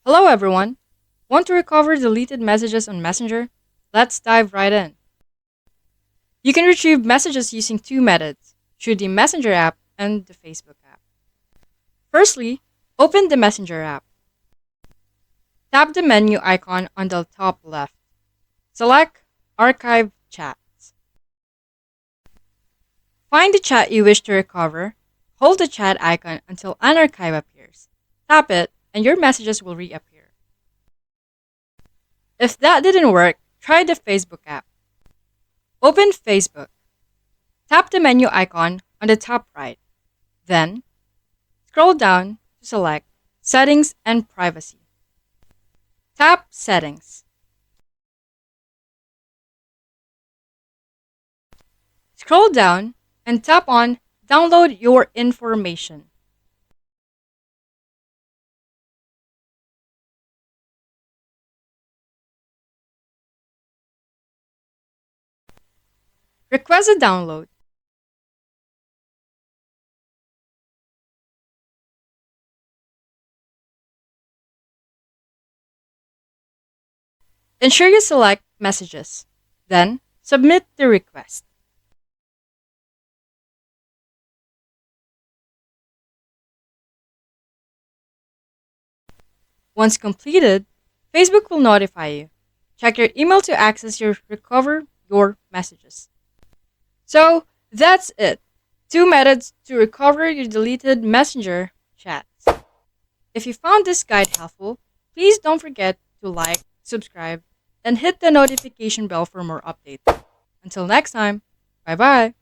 Hello everyone! Want to recover deleted messages on Messenger? Let's dive right in. You can retrieve messages using two methods, through the Messenger app and the Facebook app. Firstly, open the Messenger app. Tap the menu icon on the top left. Select Archive Chats. Find the chat you wish to recover. Hold the chat icon until an archive appears. Tap it and your messages will reappear. If that didn't work, try the Facebook app. Open Facebook. Tap the menu icon on the top right. Then, scroll down to select Settings and Privacy. Tap Settings. Scroll down and tap on Download Your Information. Request a download. Ensure you select Messages. Then, submit the request. Once completed, Facebook will notify you. Check your email to access your recover your messages. So, that's it. Two methods to recover your deleted Messenger chats. If you found this guide helpful, please don't forget to like, subscribe, and hit the notification bell for more updates. Until next time, bye bye.